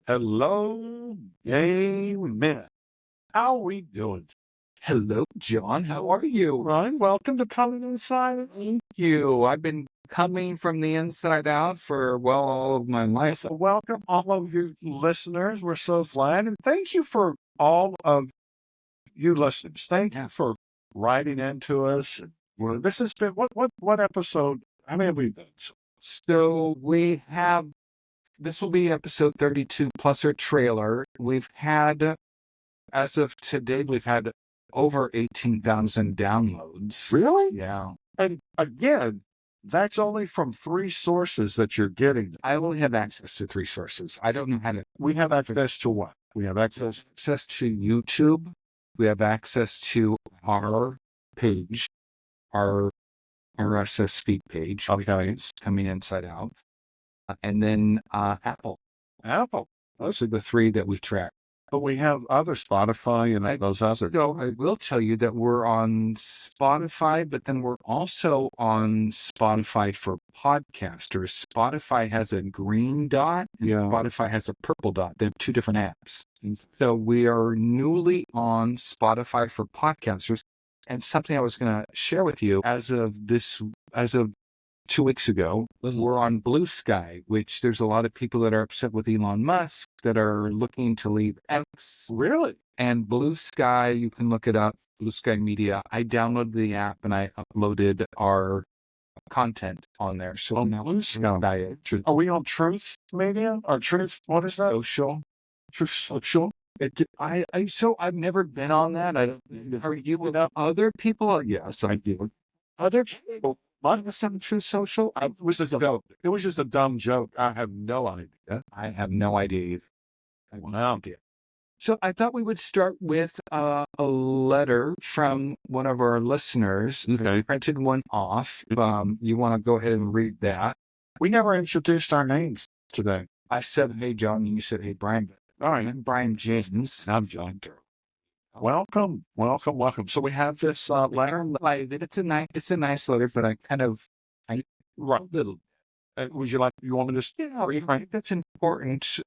Hello, gay men. How we doing? Hello, John. How are you? Ryan, welcome to Coming Inside. Thank you. I've been coming from the inside out for, well, all of my life. So welcome all of you listeners. We're so glad. And thank you for all of you listeners. Thank you for writing into us. Well, this has been what episode? How many have we done? So this will be episode 32 plus our trailer. As of today, we've had over 18,000 downloads. Really? Yeah. And again, that's only from 3 sources that you're getting. I only have access to 3 sources. I don't know how to. We have access to what? We have access to YouTube. We have access to our page, our RSS feed page. Okay. It's Coming Inside Out. And then Apple. Apple. Those are the 3 that we track. But we have other Spotify and those others. So I will tell you that we're on Spotify, but then we're also on Spotify for podcasters. Spotify has a green dot, and Spotify has a purple dot. They have 2 different apps. So we are newly on Spotify for podcasters. And something I was going to share with you as of 2 weeks ago, we're on Blue Sky, which there's a lot of people that are upset with Elon Musk that are looking to leave X. Really? And Blue Sky, you can look it up, Blue Sky Media. I downloaded the app and I uploaded our content on there. So now Blue Sky. Are we on Truth Media or Truth? What is that? Social. Truth Social. I've never been on that. Are you with other people? Yes, I do. Other people. What was on True Social? It was just a dumb joke. I have no idea. I have no idea either. Wow. So I thought we would start with a letter from one of our listeners. Okay. I printed one off. You want to go ahead and read that? We never introduced our names today. I said, hey, John, and you said, hey, Brian. All right. I'm Brian James. I'm John. Welcome. So we have this letter. It's a nice letter, but I wrote a little. Would you want me to just read? Right. That's important.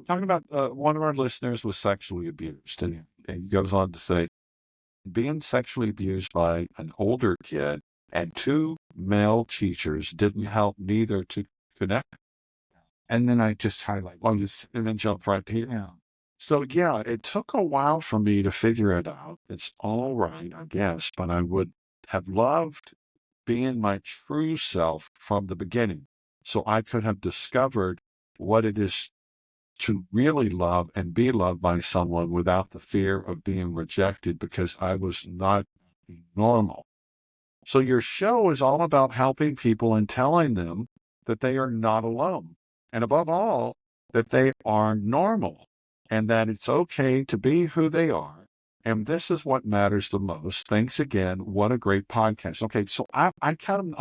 Talking about one of our listeners was sexually abused, and he goes on to say, being sexually abused by an older kid and 2 male teachers didn't help neither to connect. And then I just highlight and then jump right here. Yeah. So yeah, it took a while for me to figure it out. It's all right, I guess, but I would have loved being my true self from the beginning, so I could have discovered what it is to really love and be loved by someone without the fear of being rejected because I was not normal. So your show is all about helping people and telling them that they are not alone. And above all, that they are normal and that it's okay to be who they are. And this is what matters the most. Thanks again. What a great podcast. Okay, so I'm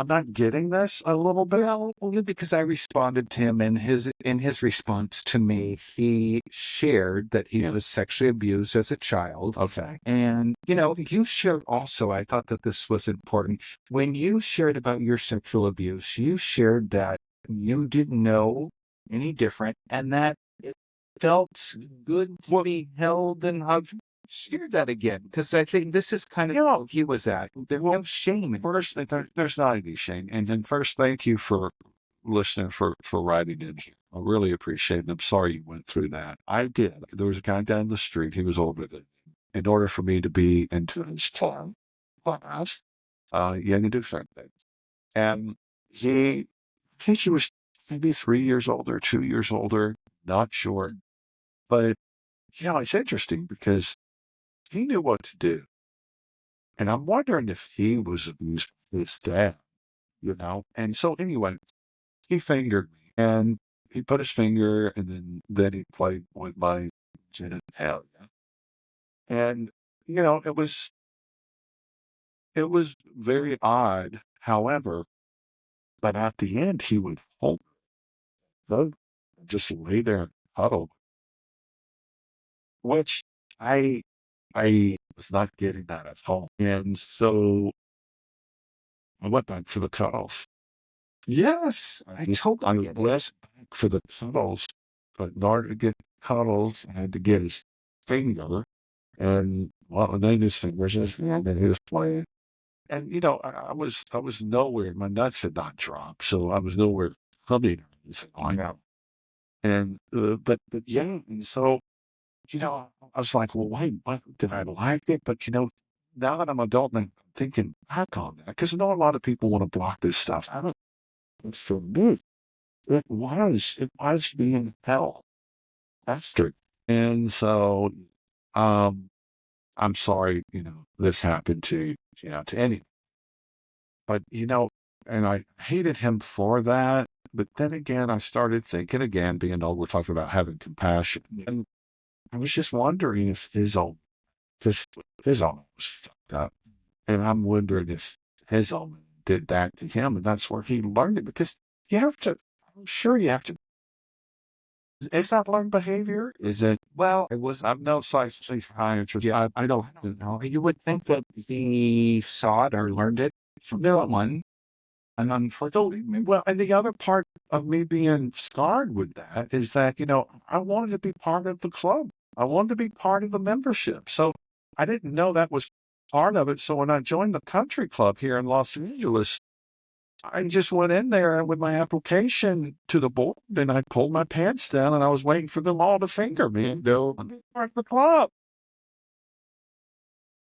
not getting this a little bit. Well, only because I responded to him, and in his response to me, he shared that he was sexually abused as a child. Okay. And, you shared also, I thought that this was important. When you shared about your sexual abuse, you shared that you didn't know any different and that it felt good to be held and hugged. Share that again, because I think this is kind of how he was at. There's no shame. First, there's not any shame. And then first, thank you for listening, for writing in. I really appreciate it. I'm sorry you went through that. I did. There was a guy down the street. He was older than me. In order for me to be into his class, you had to do certain things. And I think he was maybe 3 years older, 2 years older, not sure. But, it's interesting because he knew what to do. And I'm wondering if he was abused by his dad, And so anyway, he fingered me and he put his finger and then he played with my genitalia. And, it was very odd. However, but at the end he would hold me, just lay there and cuddle, which I was not getting that at home. And so I went back for the cuddles. Yes, I went back for the cuddles. But in order to get cuddles, I had to get his finger. And well, and then his fingers, his hand, and he was playing. And I was nowhere. My nuts had not dropped, so I was nowhere coming. Yeah. But yeah, and so I was like, well, wait, what did I like it? But now that I'm adult and I'm thinking back on that, because I know a lot of people want to block this stuff. I don't. For me, it was being hell after. And so, um, I'm sorry, this happened to any. But, and I hated him for that. But then again, I started thinking again, being old, we're talking about having compassion. And I was just wondering if because his own was fucked up. And I'm wondering if his own did that to him. And that's where he learned it. Because I'm sure you have to. Is that learned behavior? Is it? Well, it was. I'm no psychiatrist. Yeah, I don't. I don't know. You would think that he saw it or learned it from someone, and unfortunately, Well, and the other part of me being scarred with that is that, I wanted to be part of the club. I wanted to be part of the membership. So I didn't know that was part of it. So when I joined the country club here in Los Angeles, I just went in there with my application to the board and I pulled my pants down and I was waiting for them all to finger me and go, I'm part of the club.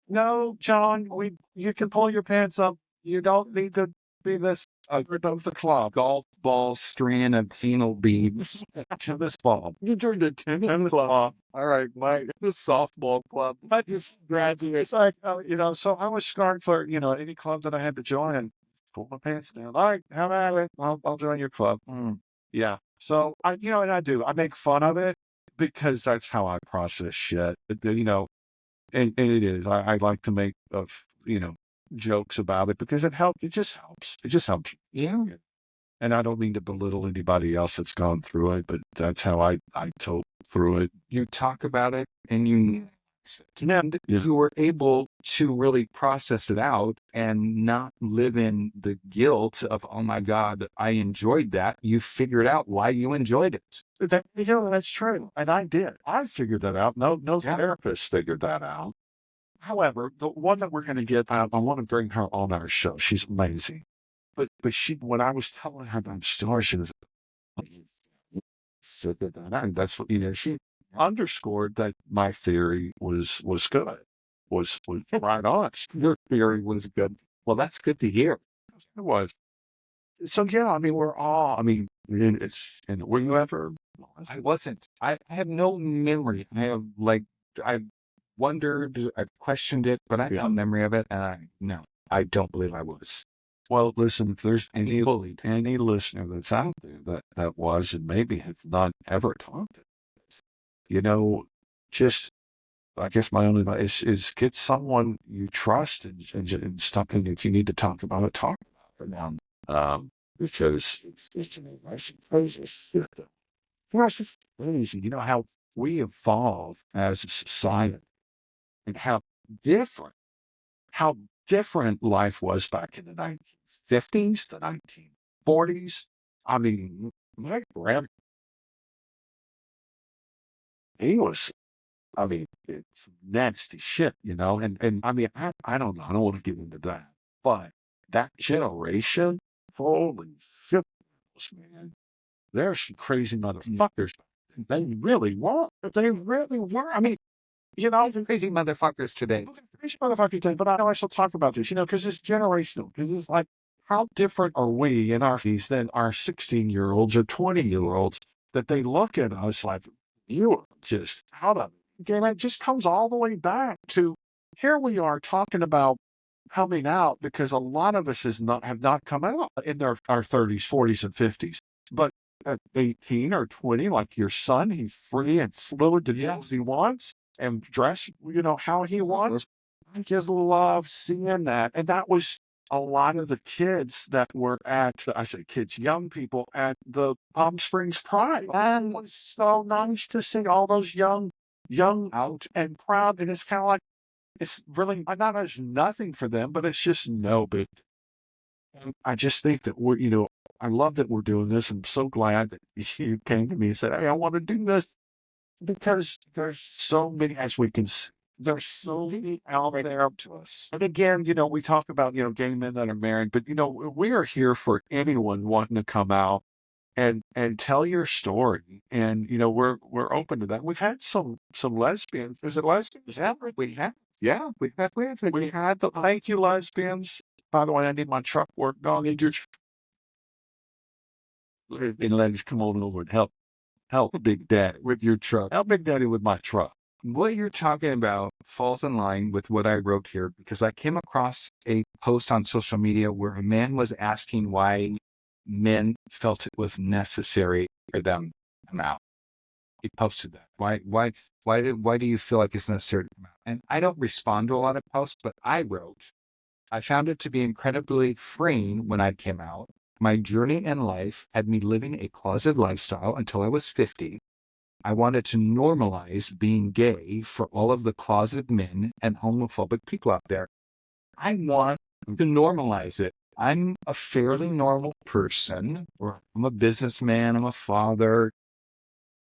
No, John, you can pull your pants up. You don't need to be this part of the club. golf ball string of penal beads. Tennis ball. You joined a tennis Ball. All right, Mike. The softball club. But it's graduate. It's like, so I was scarred for, any club that I had to join. Pull my pants down. All right, how about it? I'll join your club. Yeah. So and I do. I make fun of it because that's how I process shit. And it is. I like to make jokes about it because it helps. It just helps. It just helps. Yeah. And I don't mean to belittle anybody else that's gone through it, but that's how I told through it. You talk about it and you Yeah. were able to really process it out and not live in the guilt of, oh my God, I enjoyed that. You figured out why you enjoyed it. That's true. And I did. I figured that out. No therapist figured that out. However, the one that we're going to get, I want to bring her on our show. She's amazing. But when I was telling her about the story, she was so good. And that's what, she underscored that my theory was good, was right on. Your theory was good. Well, that's good to hear. It was. So, yeah, I mean, we're all, I mean, and were you ever? I wasn't. I have no memory. I've wondered, I've questioned it, but I have no memory of it. And no, I don't believe I was. Well, listen, if there's any bullied. Any listener that's out there that was and maybe have not ever talked to us, just I guess my only advice is get someone you trust and something if you need to talk about it, talk about it now. Because it's crazy. It's crazy. How we evolve as a society and how different life was back in the 1950s, the 1940s. I mean, my grandpa, he was, I mean, it's nasty shit, and I mean, I don't know, I don't want to get into that, but that generation, holy shit, man, there's some crazy motherfuckers. They really were. They really were. I mean, Some crazy motherfuckers today. crazy motherfuckers today, but I know I shall talk about this, because it's generational. Because it's like, how different are we in our fees than our 16-year-olds or 20-year-olds that they look at us like, you are just out of it. And it just comes all the way back to here we are talking about coming out because a lot of us have not come out in our 30s, 40s, and 50s. But at 18 or 20, like your son, he's free and fluid to do as he wants and dress, how he wants. I just love seeing that. And that was a lot of the kids that were I say kids, young people at the Palm Springs Pride. And it was so nice to see all those young out and proud. And it's kind of like, it's really not as nothing for them, but it's just no big. And I just think that I love that we're doing this. I'm so glad that you came to me and said, hey, I want to do this because there's so many, as we can see, there's so many out there to us. And again, we talk about, gay men that are married, but, we are here for anyone wanting to come out and tell your story. And, we're open to that. We've had some lesbians. Is it lesbians? Yeah, we have. Yeah, we had the, thank you, lesbians. By the way, I need my truck worked on. Need your and ladies, come on over and help Big Daddy with your truck. Help Big Daddy with my truck. What you're talking about falls in line with what I wrote here, because I came across a post on social media where a man was asking why men felt it was necessary for them to come out. He posted that. Why do you feel like it's necessary to come out? And I don't respond to a lot of posts, but I wrote, I found it to be incredibly freeing when I came out. My journey in life had me living a closet lifestyle until I was 50. I wanted to normalize being gay for all of the closeted men and homophobic people out there. I want to normalize it. I'm a fairly normal person. I'm a businessman. I'm a father.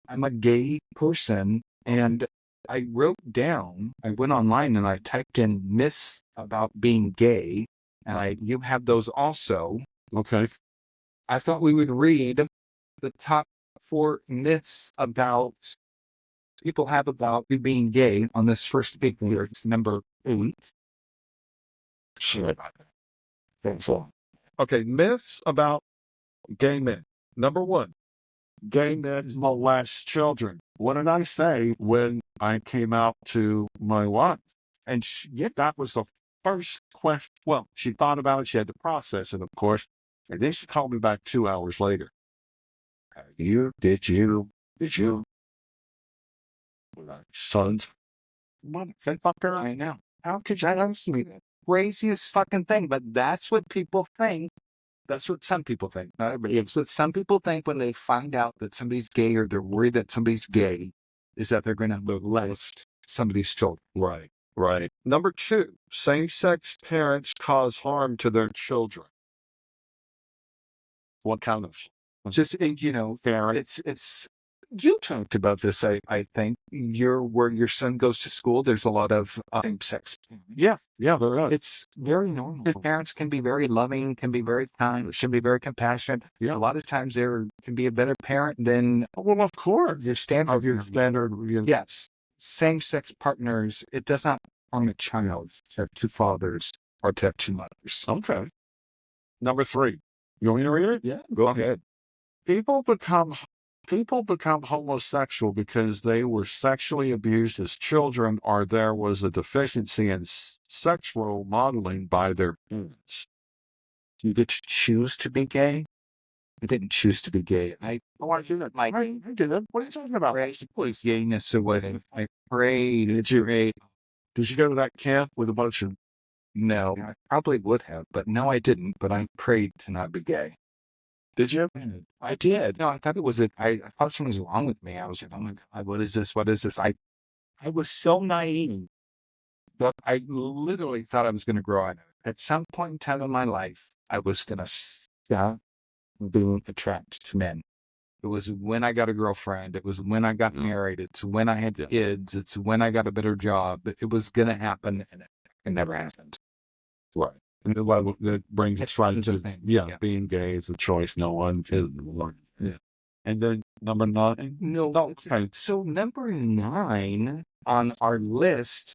I'm a gay person. And I wrote down, I went online and I typed in myths about being gay. And you have those also. Okay. I thought we would read the top 4 myths about people have about you being gay on this first page here. It's number 8. Shit. Okay, myths about gay men. Number 1, gay men molest children. What did I say when I came out to my wife? And that was the first question. Well, she thought about it. She had to process it, of course. And then she called me back 2 hours later. Did you, sons, motherfucker? I know. How could you ask me that? Craziest fucking thing, but that's what people think. That's what some people think. It's what some people think when they find out that somebody's gay or they're worried that somebody's gay, is that they're going to molest somebody's children. Right, right. Number 2, same-sex parents cause harm to their children. What kind of? Just, Parents. it's, you talked about this, I think. Where your son goes to school, there's a lot of same-sex. Yeah, there is. It's very normal. Parents can be very loving, can be very kind, should be very compassionate. Yeah. A lot of times there can be a better parent than Well, of course. your standard. Of your standard. Yes. Same-sex partners, it does not harm a child to have 2 fathers or to have 2 mothers. Okay. Number 3. You want me to read it? Yeah, go ahead. People become homosexual because they were sexually abused as children, or there was a deficiency in sexual modeling by their parents. You get to choose to be gay? I didn't choose to be gay. I didn't. I didn't. What are you talking about? Please, gayness away. I prayed. Did you go to that camp with a bunch of? No, I probably would have, but no, I didn't. But I prayed to not be gay. Did you? I did. No, I thought it was I thought something was wrong with me. I was like, oh my God, what is this? What is this? I was so naive, but I literally thought I was going to grow out of it. At some point in time in my life, I was going to stop being attracted to men. It was when I got a girlfriend. It was when I got married. It's when I had kids. It's when I got a better job. It was going to happen, and it never happened. Right. And that brings us right to being gay is a choice. No one is. Yeah. And then number 9. No. Okay. So number 9 on our list,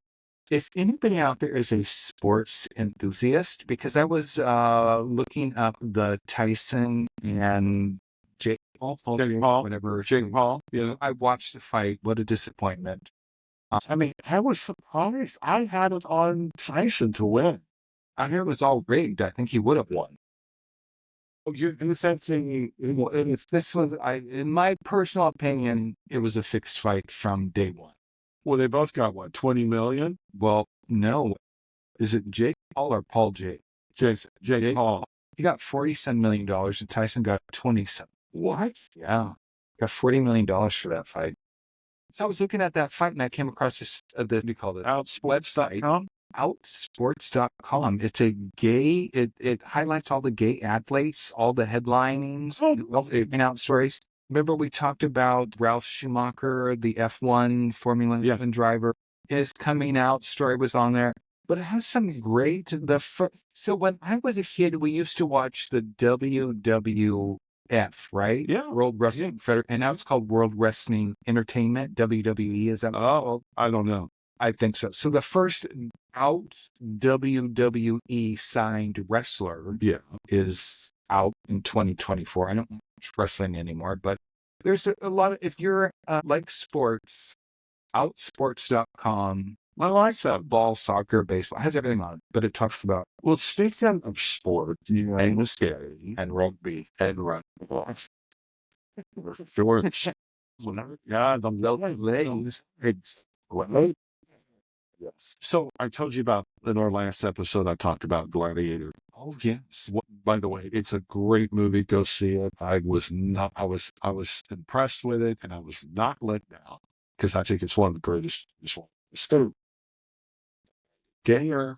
if anybody out there is a sports enthusiast, because I was looking up the Tyson and Jake Paul, whatever. Jake Paul. Yeah. I watched the fight. What a disappointment. I mean, I was surprised. I had it on Tyson to win. I hear it was all rigged. I think he would have won. You said if this was, in my personal opinion, it was a fixed fight from day one. Well, they both got what, 20 million? Well, no. Is it Jake Paul or Paul Jake? Jake Paul. He got $47 million and Tyson got 27. What? Yeah. Got $40 million for that fight. So I was looking at that fight and I came across this, what do you call it? Outsports.com? outsports.com. It's a gay, it highlights all the gay athletes, all the headlinings, all the out stories. Remember we talked about Ralph Schumacher, the F1 Formula 1 driver. His coming out story was on there. But it has some great, so when I was a kid, we used to watch the WWF, right? Yeah. World Wrestling Federation, and now it's called World Wrestling Entertainment, WWE, is that what it's called? I don't know. I think so. So the first out WWE signed wrestler is out in 2024. I don't watch wrestling anymore, but there's a lot of, if you're like sports, outsports.com. Well, I like that. Ball, soccer, baseball, it has everything on it, but it talks about, Well, speaking of sport, and scary, and rugby. and rugby. George. Yeah, the legs. It's yes. So I told you about in our last episode, I talked about Gladiator. Oh yes. By the way, it's a great movie. Go see it. I was impressed with it, and I was not let down because I think it's one of the greatest. Still, gayer.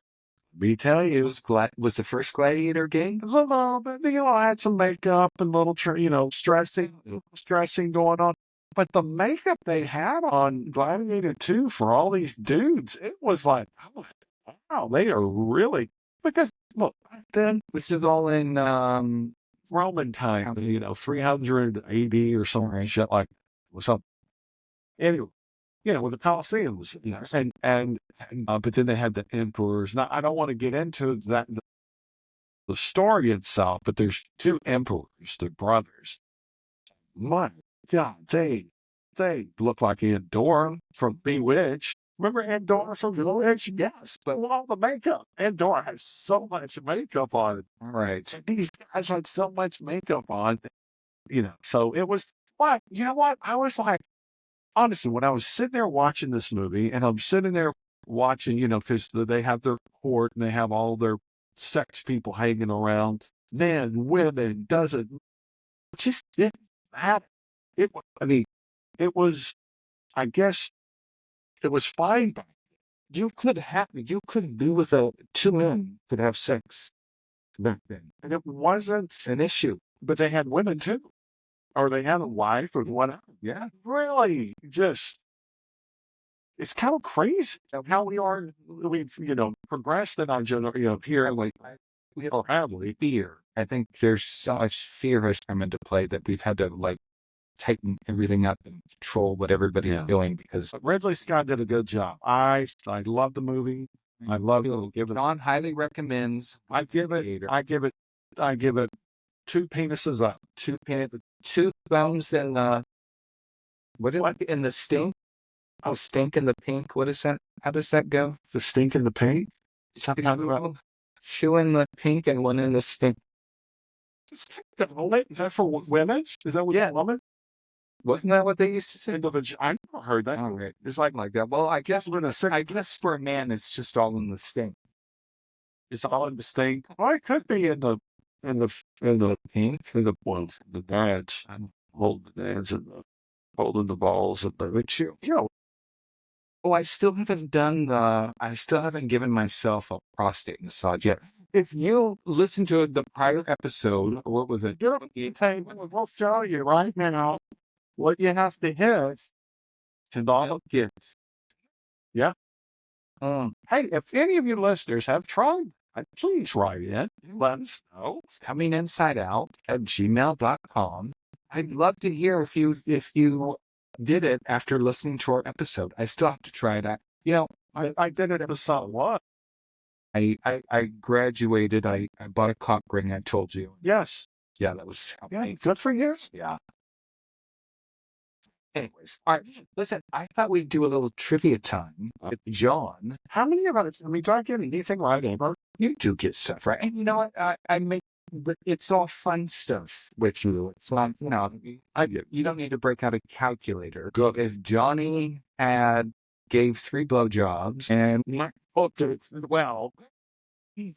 Me tell you, Was the first Gladiator gay? a little bit. I had some makeup and little, stressing going on. But the makeup they had on Gladiator 2 for all these dudes, it was like, oh, wow, they are really, because look, back then, This is all in Roman time, 300 AD or something, shit like something. Anyway, with the Colosseums, but then they had the emperors. Now, I don't want to get into that, the story itself, but there's two emperors, they're brothers. My God, they look like Andorra from Bewitched. Remember Andorra from Bewitched? Yes, but with all the makeup, Andorra has so much makeup on it. all right. So these guys had so much makeup on, So it was, but you know what? I was like, honestly, when I was sitting there watching this movie, and I'm sitting there watching, because they have their court and they have all their sex people hanging around, men, women, just didn't matter. It was, I guess, it was fine. You could be with two men could have sex back then, and it wasn't an issue. But they had women too, or they had a wife or whatever. Yeah. Really, it's kind of crazy how we've progressed in our here. Fear. I think there's so much fear has come into play that we've had to tighten everything up and control what everybody's doing, because Ridley Scott did a good job. I love the movie. I love it. John highly recommends. I give it 2 penises up. Two thumbs and in the stink? Oh, stink in the pink. What is that? How does that go? The stink in the pink? Something about 2 in the pink and 1 in the stink. Is that for women? Is that what women? Wasn't that what they used to say? I never heard that. Oh, right. It's like that. Well, I guess for a man, it's just all in the stink. It's all in the stink. Well, it could be in the pink, the dads. I'm holding the dads and holding the balls of the Oh, I still haven't given myself a prostate massage yet. If you listen to the prior episode, what was it? We'll show you right now what you have to hit to not get. Yeah. Hey, if any of you listeners have tried, please write in. Let us know. Coming inside out at gmail.com. I'd love to hear if you did it after listening to our episode. I still have to try that. I did it episode 1. I graduated. I bought a cock ring. I told you. Yes. Yeah, that was good for you. Yeah. Anyways, all right. Listen, I thought we'd do a little trivia time with John. How many of us? Do I get anything right, Amber? You do get stuff right, and you know what? I make, but it's all fun stuff with you. It's not, you don't need to break out a calculator. Good. If Johnny gave 3 blowjobs and you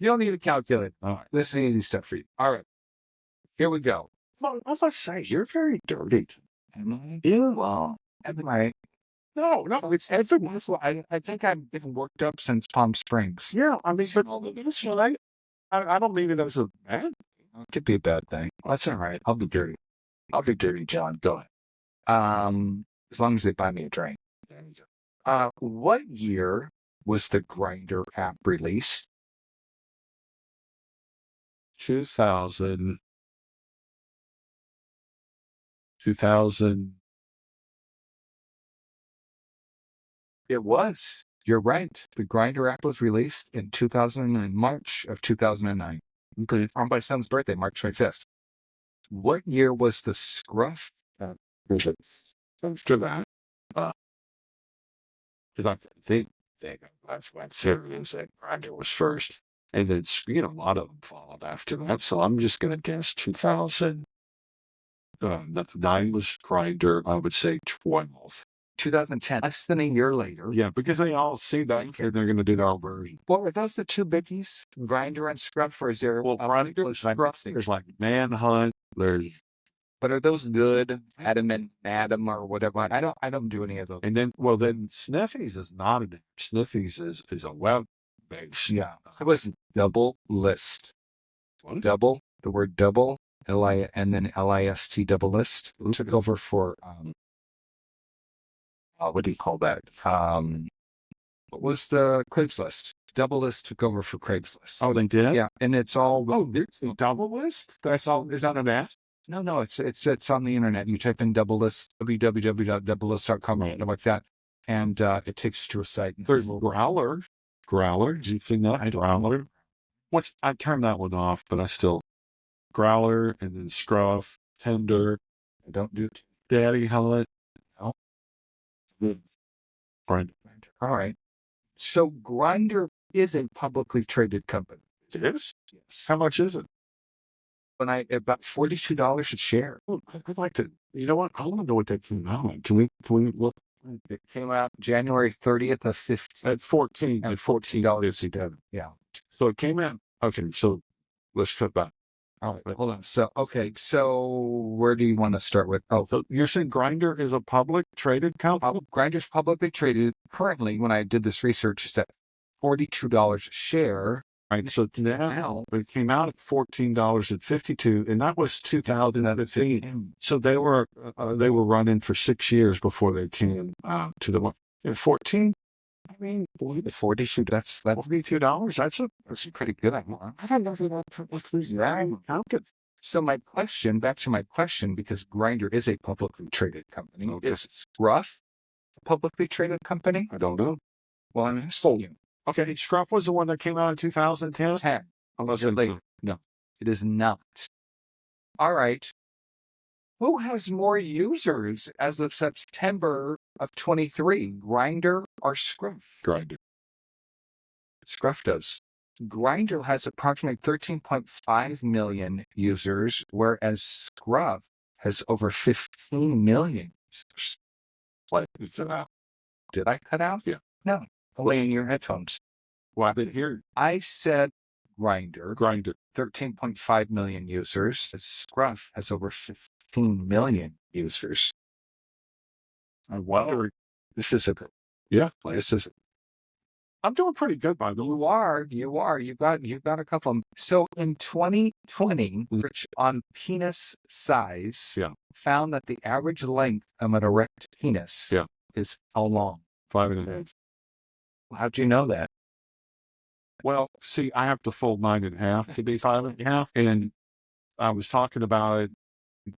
don't need a calculator. All right. This is easy stuff for you. All right, here we go. Well, I must say, you're very dirty. Am I? Yeah, well, am I? No, It's a muscle. I think I've been worked up since Palm Springs. yeah, I mean, but that's right. I don't mean it as a bad. It could be a bad thing. That's all right. I'll be dirty. I'll be dirty, John. Go ahead. As long as they buy me a drink. What year was the Grinder app released? 2000, 2000. It was. You're right. The Grinder app was released in 2009, March of 2009. Okay. On my son's birthday, March 25th. What year was the Scruff app released? After that, because I think that's when Serious and Grindr was first. And then, a lot of them followed after that. So I'm just going to guess 2000. 9 was Grindr. I would say 12. 2010, less than a year later. Yeah, because they all see that and they're going to do their own version. What were those the two biggies? Grinder and Scruff, or is there? Well, Grindr was Scruff. There's like Manhunt. But are those good? Adam and Adam or whatever. I don't do any of those. And then, then Sniffies is not an app. Sniffies is a web based. Yeah, it was double list. What? Double, the word double, and then LIST, double list, took over for what do you call that? What was the Craigslist? Double list took over for Craigslist. Oh, they did? Yeah, and it's all. Oh, there's a double list? That's all. Is that an app? No, it's on the internet. You type in double list, www.doubledist.com, or something like that, and it takes you to a site. There's Growler. Did you think that? Growler. I turned that one off, but I still Growler and then Scruff, Tender. I don't do Daddy Hunt. No. Grindr. All right. So Grindr is a publicly traded company. It is? Yes. How much is it? About $42 a share. Oh, I'd like to. You know what? I want to know what that came out at. Can we look? It came out January 30th of 15. At 14. At $14. Yeah. So it came out. Okay, so let's cut back. All right, hold on. So where do you want to start with? Oh, So you're saying Grindr is a public traded company? Grindr's publicly traded. Currently, when I did this research, it's at $42 a share. Right. So now it came out at $14.52, and that was 2015. So they were running for 6 years before they came to the one. And 14. I mean, $42. That's $42. That's a pretty good amount. I don't know if that. So back to my question, because Grindr is a publicly traded company. Okay. Is Scruff a publicly traded company? I don't know. Well, I'm asking you. Okay, Scruff was the one that came out in 2010. Unless later. No, it is not. All right. Who has more users as of September of 23, Grindr or Scruff? Grindr. Scruff does. Grindr has approximately 13.5 million users, whereas Scruff has over 15 million users. What? Is it out? Did I cut out? Yeah. No. Only in your headphones. Well, I didn't hear. I said Grindr. 13.5 million users. Scruff has over 15 million users. I wonder. This is a good. Yeah. This is. I'm doing pretty good, by the way. You are. You've got a couple of them. So in 2020, research on penis size found that the average length of an erect penis is how long? 5.5. How'd you know that? Well, see, I have to fold mine in half to be 5.5. And I was talking about it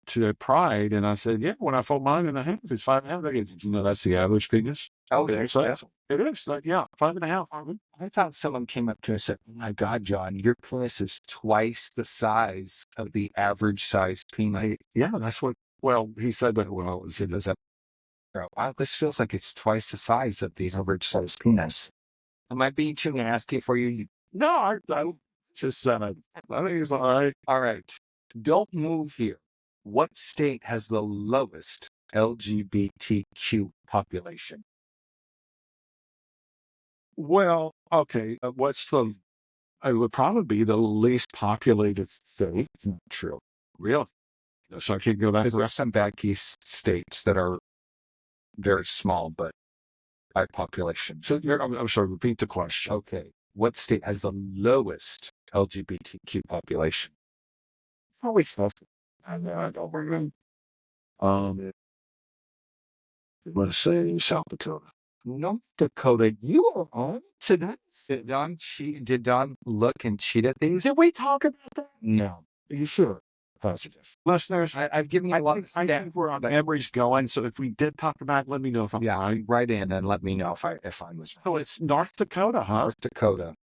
to Pride, and I said, yeah, when I fold mine in half, it's 5.5. They go, did you know that's the average penis? Oh, it is. It is. Like, yeah, 5.5. I thought someone came up to me and said, oh my God, John, your penis is twice the size of the average size penis. Yeah, that's what, well, he said that, well, it was wow, this feels like it's twice the size of the average size penis. Am I being too nasty for you? No, I just said it. I think it's all right. All right. Don't move here. What state has the lowest LGBTQ population? Well, okay. It would probably be the least populated state. True. Really? So I can't go that far. There are some back east states that are very small, but by population. So I'm sorry, repeat the question. Okay. What state has the lowest LGBTQ population? It's always tough. I don't remember. Let's say South Dakota. North Dakota, you are on today. Did Don look and cheat at these? Did we talk about that? No. Are you sure? Positive. Listeners, I've given you a lot of I stats. think we're on memories going. So if we did talk about it, let me know if I'm right. Write in and let me know if I was wrong. So it's North Dakota, huh? North Dakota,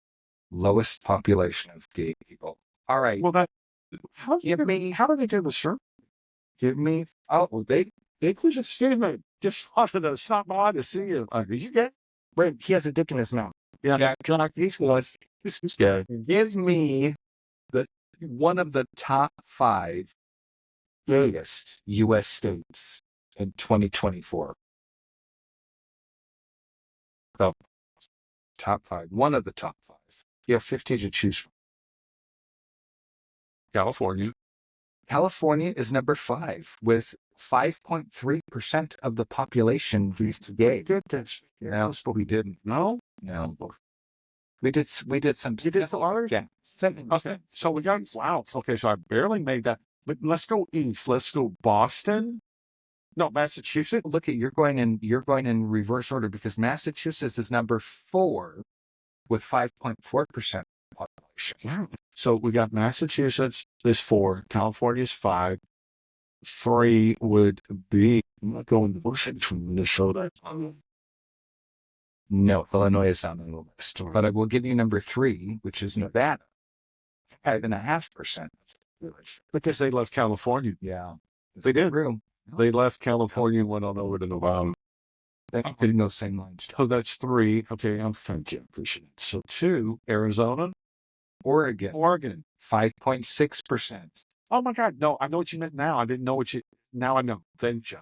lowest population of gay people. All right. Well, how do they do this, sir? Give me. Oh, well, they was just just wanted to stop by to see you. Did you get? wait. He has a dick in his mouth. Yeah, John, he's was. This is good. Give me one of the top 5 gayest U.S. states in 2024. So, top 5. One of the top 5. You have 50 to choose from. California. California is number 5 with 5.3% of the population is gay. Goodness. Yeah, but we didn't. No. We did some. You did some other? Yeah. Okay. So we got, wow. Okay. So I barely made that. But let's go east. Let's go Boston. No, Massachusetts. Look at you're going in reverse order because Massachusetts is number 4 with 5.4% population. Yeah. So we got Massachusetts is 4, California is 5. 3 would be, I'm not going to Washington, Minnesota. No, Illinois is not on the list. But I will give you number 3, which is Nevada. 5.5%. Because they left California. Yeah. They did. True. They left California and went on over to Nevada. That's in those same lines. Oh, that's 3. Okay, thank you. Appreciate it. So 2, Arizona. Oregon. 5.6%. Oh my God. No, I know what you meant now. I didn't know now I know. Thank you.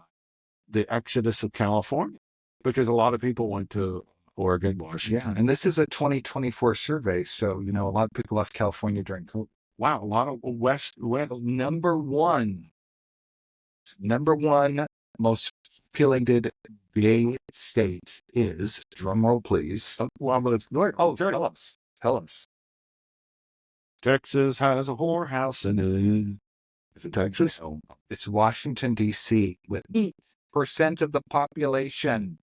The exodus of California. Because a lot of people went to Oregon, Washington. Yeah, and this is a 2024 survey. So, a lot of people left California during COVID. Wow, a lot of West. Number one most populated gay state is, drumroll please. Well, I'm going to Tell us. Texas has a whorehouse in it. Is it Texas? Oh, it's Washington, D.C. with 8% of the population.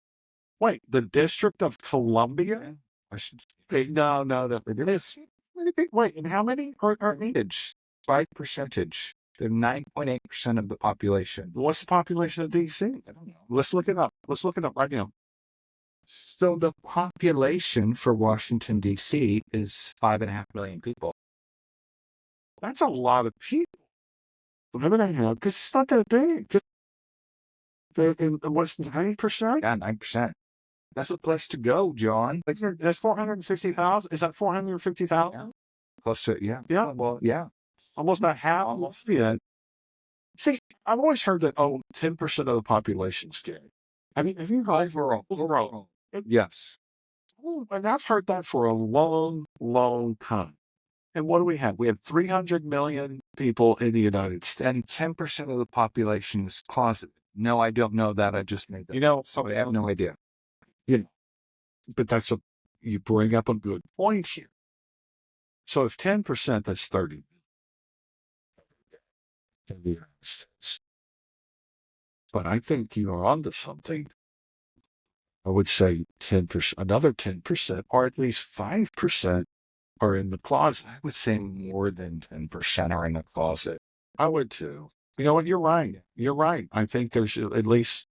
Wait, the District of Columbia? Okay, no. It is. Wait, and how many are by percentage? They're 9.8% of the population. What's the population of D.C.? I don't know. Let's look it up. Let's look it up right now. So the population for Washington, D.C. is 5.5 million people. That's a lot of people. Because it's not that big. What's 9%? Yeah, 9%. That's a place to go, John. That's 450,000. Is that 450,000? Yeah. Close to, yeah. Yeah. Well, yeah. Almost about half. Almost. Yeah. See, I've always heard that 10% of the population's gay. Have you heard overall? Yes. And I've heard that for a long, long time. And what do we have? We have 300 million people in the United States. And 10% of the population is closeted. No, I don't know that. I just made that. So I have no idea. But you bring up a good point here. So if 10%, that's 30 in the United States. But I think you are onto something. I would say 10%, another 10%, or at least 5% are in the closet. I would say more than 10% are in the closet. I would too. You know what? You're right. I think there's at least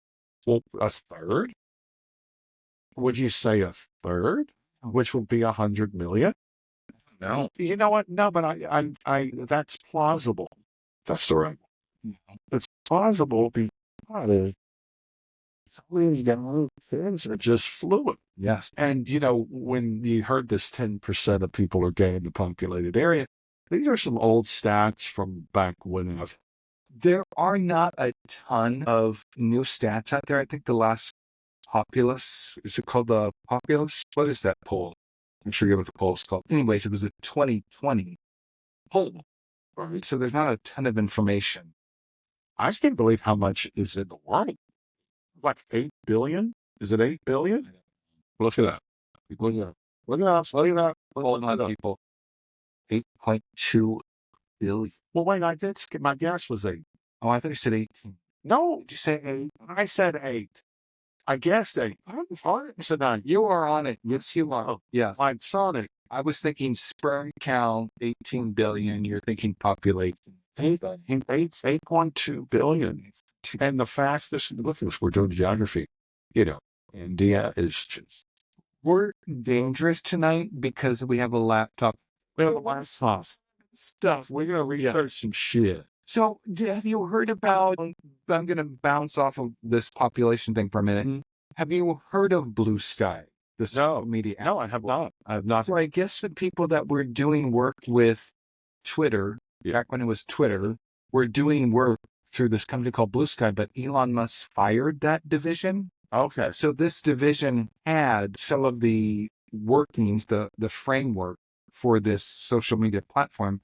a third. Would you say a third? Which would be 100 million? No. You know what? No, but I that's plausible. That's the right one. It's plausible because things are just fluid. Yes. And, when you heard this 10% of people are gay in the populated area, these are some old stats from back when. There are not a ton of new stats out there. I think the last Populous, is it called the Populous? What is that poll? I'm sure you know what the poll is called. Anyways, it was a 2020 poll. Right. So there's not a ton of information. I just can't believe how much is in the world. Like 8 billion? Is it 8 billion? Look at that. Look at that. Look at that. Look at that. Hold on, people. 8.2 billion. Well, wait, my guess was 8. Oh, I thought you said 18. No, did you say 8? I said 8. I guessed 8. I'm hard tonight. You are on it. Yes, you are. Oh, Yeah. I'm Sonic. I was thinking sperm count, 18 billion. You're thinking population. 8.2 billion. And the fastest, look at this, we're doing geography. You know, India is just. We're dangerous tonight because we have a laptop. We have a laptop stuff. We're going to research some shit. So, have you heard about? I'm going to bounce off of this population thing for a minute. Mm-hmm. Have you heard of Blue Sky? The social media app? No, I have not. I have not. So, I guess the people that were doing work with Twitter, back when it was Twitter, were doing work through this company called Blue Sky, but Elon Musk fired that division. Okay. So this division had some of the workings, the framework for this social media platform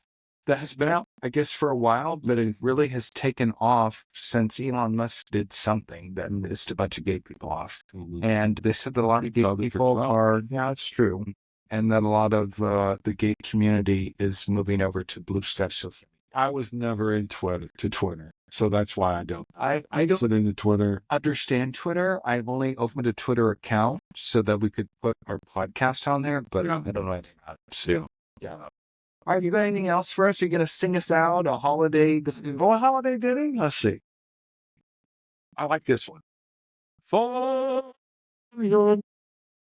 that has been out, I guess, for a while, but it really has taken off since Elon Musk did something that pissed a bunch of gay people off. Mm-hmm. And they said that a lot of gay people are, yeah, it's true. And that a lot of the gay community is moving over to Blue Sky social. I was never in Twitter. So that's why I don't. I don't sit into Twitter. Understand Twitter. I've only opened a Twitter account so that we could put our podcast on there, but I don't know anything about it. So, yeah. All right, you got anything else for us? You're going to sing us out a holiday? Oh, a holiday ditty? Let's see. I like this one. For your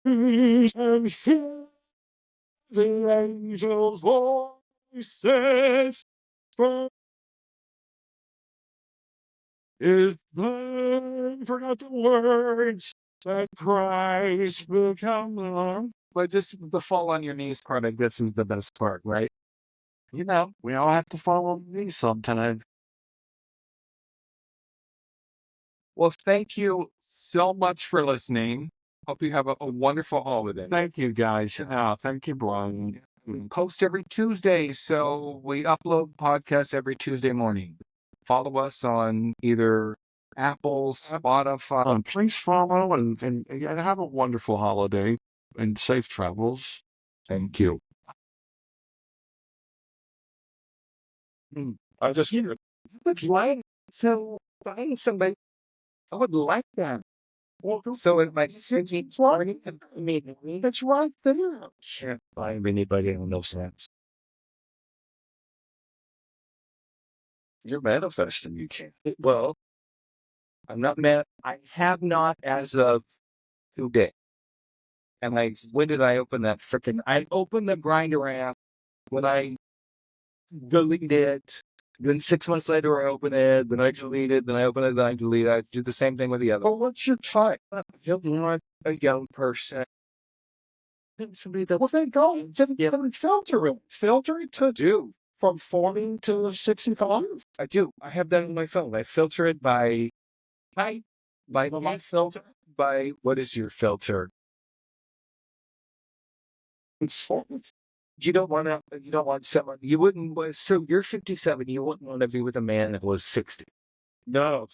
peace and hear the angels' voices from is forgot the words that Christ will come along. But just the fall on your knees part, I guess, is the best part, right? You know, we all have to follow these sometimes. Well, thank you so much for listening. Hope you have a wonderful holiday. Thank you, guys. Thank you, Brian. We post every Tuesday, so we upload podcasts every Tuesday morning. Follow us on either Apple, Spotify. Please follow and have a wonderful holiday and safe travels. Thank you. I just would like to find somebody. I would like that. So it might city party immediately. It's right there. Can't find anybody who knows that. You're manifesting. You can't. Well, I'm not mad. I have not as of today. And when did I open that freaking? I opened the Grinder app when I deleted it. Then 6 months later, I open it. Then I delete it. Then I open it. Then I delete it. I do the same thing with the other. But what's your type? I don't want a young person. Somebody that's then go. Filter it. Filter it to do from 40 to 65. I do. I have that on my phone. I filter it by height, by filter, by what is your filter? You don't want someone, you wouldn't, so you're 57, you wouldn't want to be with a man that was 60. No.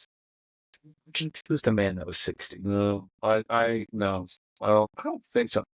Who's the man that was 60? No, no. I don't think so.